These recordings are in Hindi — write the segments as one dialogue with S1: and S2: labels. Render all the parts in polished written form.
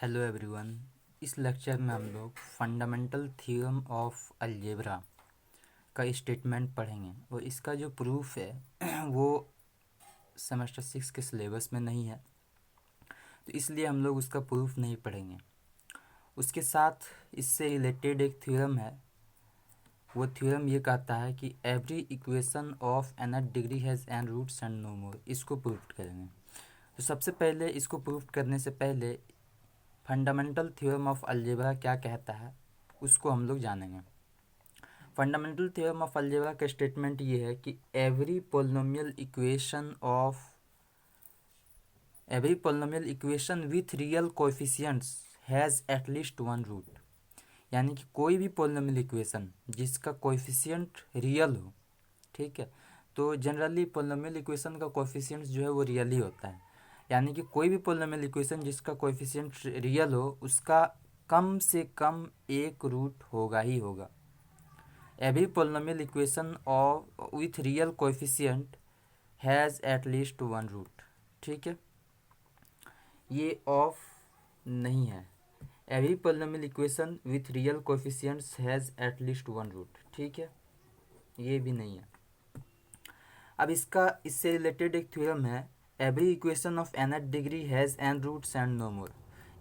S1: Hello everyone. इस लेक्चर में हम लोग फंडामेंटल थ्योरम ऑफ अलजेब्रा का स्टेटमेंट पढ़ेंगे और इसका जो प्रूफ है वो सेमेस्टर 6 के सिलेबस में नहीं है, तो इसलिए हम लोग उसका प्रूफ नहीं पढ़ेंगे। उसके साथ इससे रिलेटेड एक थ्योरम है। वो थ्योरम ये कहता है कि every equation of nth degree has N roots and no more. इसको प्रूफ करेंगे। तो सबसे पहले इसको प्रूफ करने से पहले फंडामेंटल थ्योरम ऑफ अलजेब्रा क्या कहता है उसको हम लोग जानेंगे। फंडामेंटल थ्योरम ऑफ अलजेब्रा का स्टेटमेंट ये है कि every polynomial equation with real coefficients has at least one root. यानी कि कोई भी पोलिनोमियल इक्वेशन जिसका कोएफिशिएंट रियल हो, ठीक है, तो जनरली पोलिनोमियल इक्वेशन का कोएफिशिएंट जो है वो रियल ही होता है। यानी कि कोई भी पोलिनोमियल इक्वेशन जिसका कोएफिशिएंट रियल हो उसका कम से कम एक रूट होगा ही होगा। Every polynomial equation of with real coefficient has at least one root. ठीक है, ये ऑफ नहीं है। Every polynomial equation with real coefficients has at least one root. ठीक है, ये भी नहीं है। अब इससे रिलेटेड एक थ्योरम है, every equation of nth degree has n roots and no more.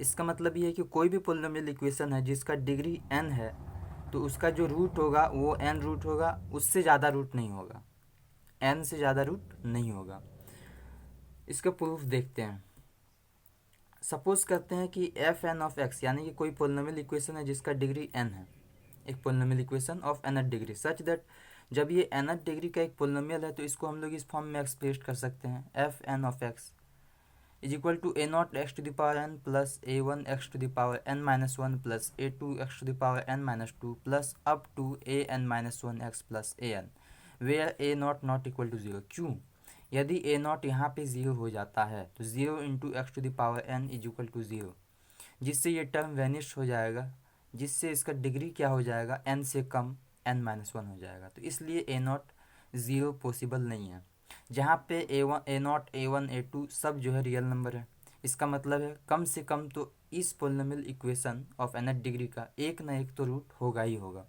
S1: इसका मतलब ये है कि कोई भी पोलिनोमियल इक्वेशन है जिसका डिग्री n है तो उसका जो रूट होगा वो n रूट होगा, उससे ज़्यादा रूट नहीं होगा, n से ज़्यादा रूट नहीं होगा। इसका प्रूफ देखते हैं। सपोज करते हैं कि एफ एन ऑफ एक्स यानी कि कोई पोलिनोमियल इक्वेशन है जिसका डिग्री n है, एक polynomial equation of nth degree such that जब ये nth डिग्री का एक पोलिनोमियल है तो इसको हम लोग इस फॉर्म में एक्सप्रेस कर सकते हैं। F N of X is equal to A naught x to the power N plus A one x to the power N minus one plus A two x to the power N minus two plus up to A N minus one x plus A N, where A naught not equal to zero. क्यों? यदि ए नॉट यहाँ पे ज़ीरो हो जाता है तो zero into X to the power N is equal to zero, जिससे ये टर्म वैनिश हो जाएगा, जिससे इसका डिग्री क्या हो जाएगा, एन से कम एन माइनस वन हो जाएगा। तो इसलिए ए नॉट ज़ीरो पॉसिबल नहीं है। जहाँ पे a one a naught a one a two सब जो है रियल नंबर है। इसका मतलब है कम से कम तो इस polynomial equation of nth degree का एक ना एक तो रूट होगा ही होगा।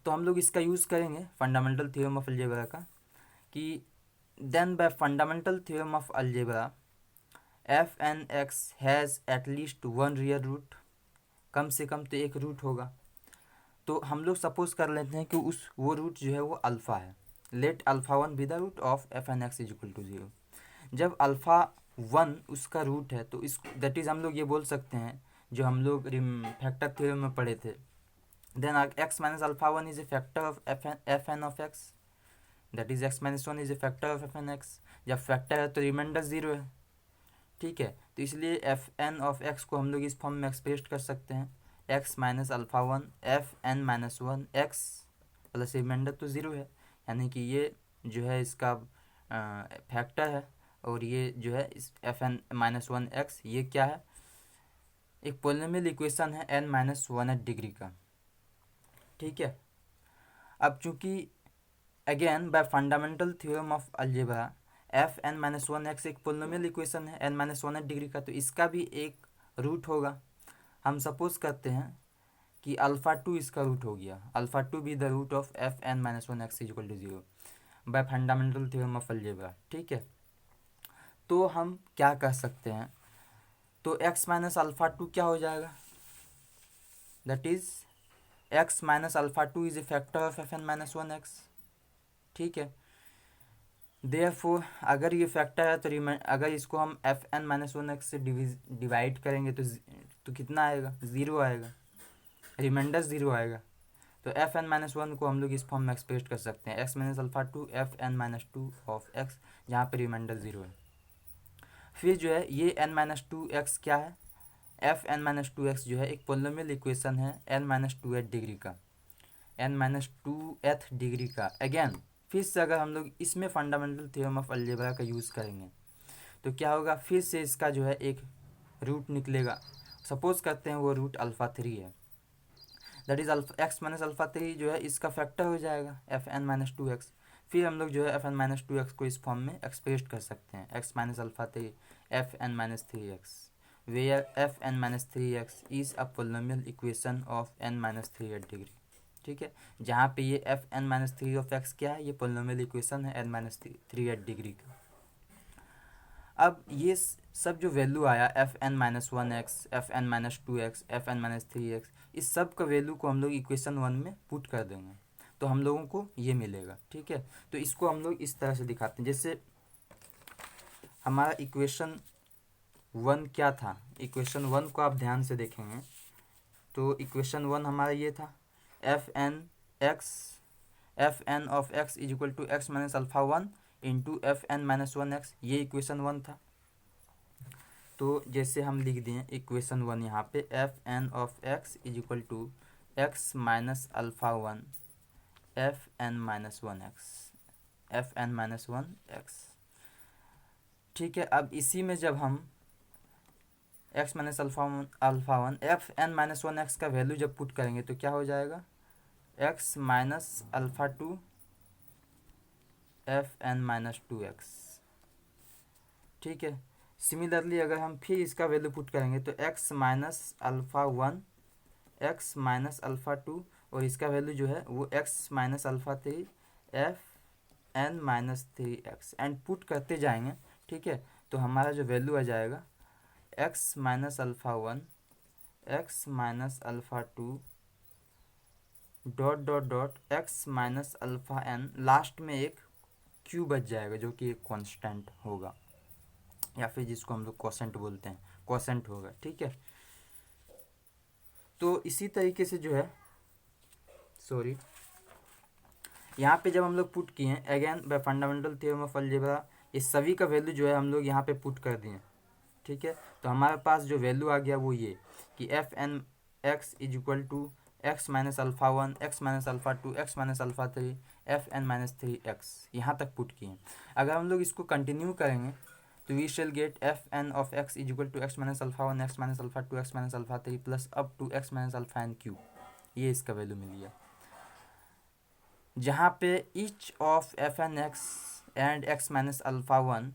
S1: तो हम लोग इसका यूज़ करेंगे फंडामेंटल थ्योरम ऑफ अलजेब्रा का कि then by fundamental theorem of algebra F N x has at least one real root. कम से कम तो एक रूट होगा। तो हम लोग सपोज कर लेते हैं कि वो रूट जो है वो अल्फ़ा है। Let alpha one be the root of F N x is equal to zero. जब अल्फ़ा वन उसका रूट है तो इस दैट इज़ हम लोग ये बोल सकते हैं जो हम लोग फैक्टर थ्योरम में पढ़े थे, then X minus alpha one is a factor of F N of X, that is X minus one is a factor of F N X. जब फैक्टर है तो रिमाइंडर ज़ीरो है। ठीक है, तो इसलिए एफ एन ऑफ एक्स को हम लोग इस फॉर्म में एक्सप्रेस कर सकते हैं, X minus alpha one F N minus one x plus remainder तो ज़ीरो है। यानी कि ये जो है इसका फैक्टर है और ये जो है इस F N minus one X ये क्या है, एक पोलिनोमियल इक्वेशन है एन माइनस वन डिग्री का। ठीक है, अब चूंकि again by fundamental theorem of algebra F N minus one X एक पोलिनोमियल इक्वेशन है एन माइनस वन डिग्री का, तो इसका भी एक रूट होगा। हम सपोज करते हैं कि अल्फ़ा टू इसका रूट हो गया, alpha two be the root of F N minus one X equal to zero by fundamental theorem of algebra. ठीक है, तो हम क्या कह सकते हैं, तो एक्स माइनस अल्फ़ा टू क्या हो जाएगा, that is X minus alpha two is a factor of F N minus one X. ठीक है, देयरफॉर अगर ये फैक्टर है तो अगर इसको हम F N minus one X से डिवाइड करेंगे तो कितना आएगा, ज़ीरो आएगा, रिमाइंडर ज़ीरो आएगा। तो एफ एन माइनस वन को हम लोग इस फॉर्म में एक्सप्रेस कर सकते हैं, X minus alpha two F N minus two of X, जहाँ पे रिमाइंडर ज़ीरो है। फिर जो है ये एन माइनस टू एक्स क्या है, F N minus two x जो है एक पोलिनोमियल इक्वेशन है N minus two th degree का, n minus two th degree का। अगेन फिर से अगर हम लोग इसमें फंडामेंटल थ्योरम ऑफ अलजेब्रा का यूज़ करेंगे तो क्या होगा, फिर से इसका जो है एक रूट निकलेगा। सपोज करते हैं वो रूट अल्फ़ा थ्री है, that is X minus alpha three जो है इसका फैक्टर हो जाएगा F N minus two X. फिर हम लोग जो है F N minus two X को इस फॉर्म में एक्सप्रेस कर सकते हैं, X minus alpha three F N minus three X. Where F N minus three X is a polynomial equation of N minus three th degree. ठीक है, जहाँ पे ये F N minus three of X क्या है, ये पोलिनोमियल इक्वेशन है N minus three th degree का। अब ये सब जो वैल्यू आया F N minus one X, F N minus two X, F N minus three X, इस सब का वैल्यू को हम लोग इक्वेशन वन में पुट कर देंगे तो हम लोगों को ये मिलेगा। ठीक है, तो इसको हम लोग इस तरह से दिखाते हैं, जैसे हमारा इक्वेशन वन क्या था। इक्वेशन वन को आप ध्यान से देखेंगे तो इक्वेशन वन हमारा ये था, F N of X is equal to x minus alpha one into F N minus one X, ये इक्वेशन वन था। तो जैसे हम लिख दिए इक्वेशन वन यहाँ पे, F N of X is equal to x minus alpha one F N minus one X, F N minus one X. ठीक है, अब इसी में जब हम X minus alpha one F N minus one X का वैल्यू जब पुट करेंगे तो क्या हो जाएगा, X minus alpha two F N minus two X. ठीक है, सिमिलरली अगर हम फिर इसका वैल्यू पुट करेंगे तो X minus alpha one x minus alpha two, और इसका वैल्यू जो है वो X minus alpha three F N minus three X, and put करते जाएंगे। ठीक है, तो हमारा जो वैल्यू आ जाएगा X minus alpha one x minus alpha two dot dot dot X minus alpha N, last में एक क्यू बच जाएगा जो कि एक कांस्टेंट होगा, या फिर जिसको हम लोग कोसेंट बोलते हैं, कोसेंट होगा। ठीक है, तो इसी तरीके से जो है, सॉरी, यहाँ पे जब हम लोग पुट किए हैं again by fundamental theorem of algebra, ये सभी का वैल्यू जो है हम लोग यहाँ पे पुट कर दिए। ठीक है, तो हमारे पास जो वैल्यू आ गया वो ये कि F N x is equal to x minus alpha one x minus alpha two x minus alpha three F N minus three X, यहाँ तक पुट किए। अगर हम लोग इसको कंटिन्यू करेंगे तो we shall get F N of X is equal to x minus alpha one x minus alpha two x minus alpha three plus up to x minus alpha N Q, ये इसका वैल्यू मिल गया, जहाँ पे each of F N X and X minus alpha one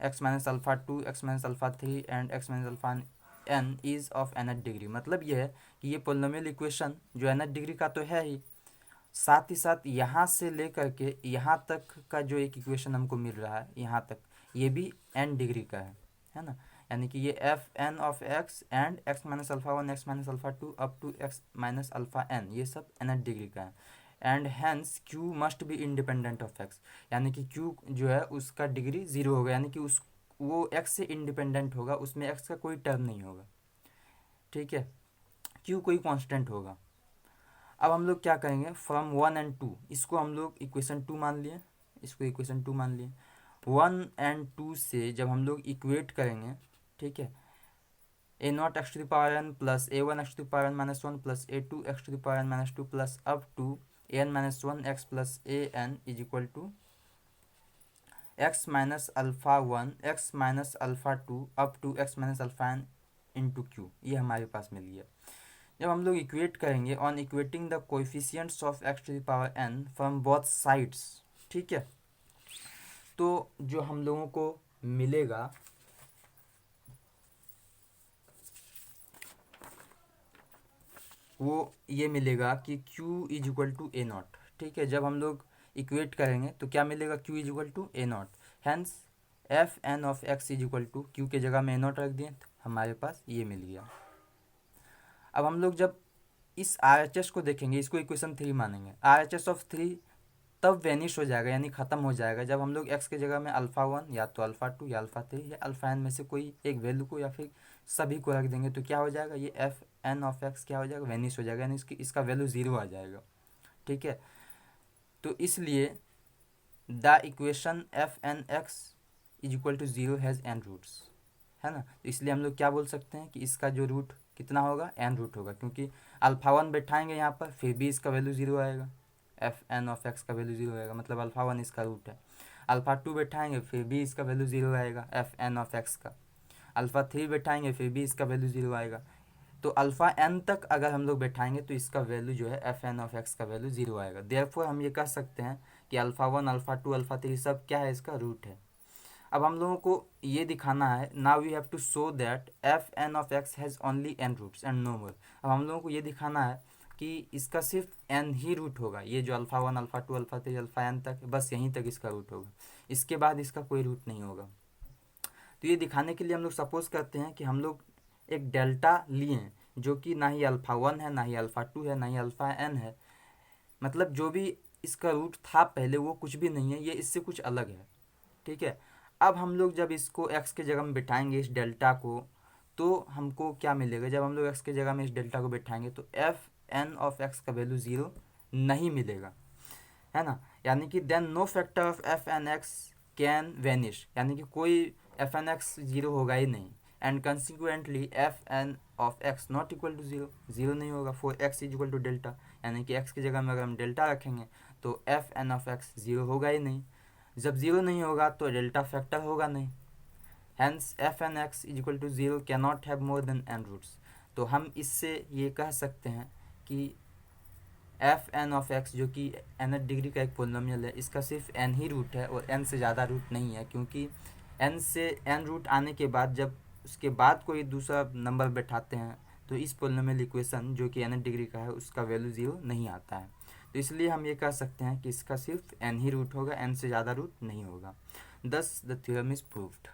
S1: x minus alpha two x minus alpha three and X minus alpha N is of nth degree. मतलब ये है कि ये पोलिनोमियल इक्वेशन जो nth डिग्री का तो है ही, साथ ही साथ यहाँ से लेकर के यहाँ तक का जो एक इक्वेशन हमको मिल रहा है यहाँ तक, ये भी n डिग्री का है ना। यानी कि ये F N of X and X minus alpha one x minus alpha two up to x minus alpha N, ये सब nth डिग्री का है। And hence Q must be independent of X, यानी कि क्यू जो है उसका डिग्री जीरो होगा, यानी कि उस वो एक्स से इंडिपेंडेंट होगा, उसमें एक्स का कोई टर्म नहीं होगा। ठीक है, क्यू कोई कांस्टेंट होगा। अब हम लोग क्या करेंगे, फ्रॉम वन एंड टू, इसको हम लोग इक्वेशन टू मान लिए, इसको इक्वेशन टू मान लिए। वन एंड टू से जब हम लोग इक्वेट करेंगे, ठीक है, a naught x to the power N plus A one x to the power N minus one plus A two x to the power N minus two plus up to A N minus one x plus A n is equal to x minus alpha one x minus alpha two up to x minus alpha n into q, ये हमारे पास मिल गया। जब हम लोग इक्वेट करेंगे on equating the coefficients of X to the power N from both sides, ठीक है, तो जो हम लोगों को मिलेगा वो ये मिलेगा कि q is equal to A naught. ठीक है, जब हम लोग इक्वेट करेंगे तो क्या मिलेगा, q is equal to A naught, hence F N of X is equal to, Q के जगह में ए नॉट रख दिए तो हमारे पास ये मिल गया। अब हम लोग जब इस आर एच एस को देखेंगे, इसको इक्वेशन थ्री मानेंगे, R H S of three तब वेनिश हो जाएगा, यानी ख़त्म हो जाएगा जब हम लोग एक्स के जगह में अल्फ़ा वन या तो अल्फ़ा टू या अल्फ़ा थ्री या अल्फ़ा एन में से कोई एक वैल्यू को या फिर सभी को रख देंगे, तो क्या हो जाएगा, ये एफ एन ऑफ एक्स क्या हो जाएगा, वेनिश हो जाएगा, यानी इसका वैल्यू ज़ीरो आ जाएगा। ठीक है, तो इसलिए the equation F N x is equal to zero has N roots, है ना। तो इसलिए हम लोग क्या बोल सकते हैं कि इसका जो रूट कितना होगा, एन रूट होगा, क्योंकि अल्फ़ा वन बैठाएंगे यहाँ पर फिर भी इसका वैल्यू ज़ीरो आएगा, एफ एन ऑफ एक्स का वैल्यू ज़ीरो आएगा, मतलब अल्फ़ा वन इसका रूट है। अल्फ़ा टू बैठाएंगे फिर भी इसका वैल्यू ज़ीरो आएगा एफ एन ऑफ एक्स का, अल्फ़ा थ्री बैठाएंगे फिर भी इसका वैल्यू ज़ीरो आएगा। तो अल्फ़ा एन तक अगर हम लोग बैठाएंगे तो इसका वैल्यू जो है एफ एन ऑफ एक्स का वैल्यू ज़ीरो आएगा। देयरफॉर हम ये कह सकते हैं कि alpha one alpha two alpha three सब क्या है, इसका रूट है। अब हम लोगों को ये दिखाना है, now we have to show that f N of x has only n roots and no more. अब हम लोगों को ये दिखाना है कि इसका सिर्फ एन ही रूट होगा, ये जो alpha 1 alpha 2 alpha 3 alpha n तक, बस यहीं तक इसका रूट होगा, इसके बाद इसका कोई रूट नहीं होगा। तो ये दिखाने के लिए हम लोग सपोज करते हैं कि हम लोग एक डेल्टा लिए हैं जो कि ना ही अल्फ़ा 1 है, ना ही अल्फ़ा 2 है, ना ही अल्फ़ा एन है, मतलब जो भी इसका रूट था पहले वो कुछ भी नहीं है, ये इससे कुछ अलग है। ठीक है, अब हम लोग जब इसको x के जगह में बिठाएंगे इस डेल्टा को, तो हमको क्या मिलेगा, जब हम लोग x के जगह में इस डेल्टा को बिठाएंगे तो एफ एन ऑफ एक्स का वैल्यू ज़ीरो नहीं मिलेगा, है ना। यानी कि then no factor of F N x can vanish, यानी कि कोई एफ एन एक्स ज़ीरो होगा ही नहीं, and consequently f N of x not equal to zero, zero नहीं होगा for x is equal to delta, यानी कि एक्स की जगह में अगर हम डेल्टा रखेंगे तो f N of x zero होगा ही नहीं। जब ज़ीरो नहीं होगा तो डेल्टा फैक्टर होगा नहीं, hence F N x is equal to zero can not have more than n roots. तो हम इससे ये कह सकते हैं कि एफ एन ऑफ एक्स जो कि nth डिग्री का एक पोलिनोमियल है, इसका सिर्फ n ही रूट है और n से ज़्यादा रूट नहीं है, क्योंकि n से n रूट आने के बाद जब उसके बाद कोई दूसरा नंबर बैठाते हैं तो इस पोलिनोमियल इक्वेशन जो कि nth डिग्री का है उसका वैल्यू ज़ीरो नहीं आता है। तो इसलिए हम ये कह सकते हैं कि इसका सिर्फ n ही रूट होगा, n से ज़्यादा रूट नहीं होगा। दस द थ्योरम इज प्रूव्ड।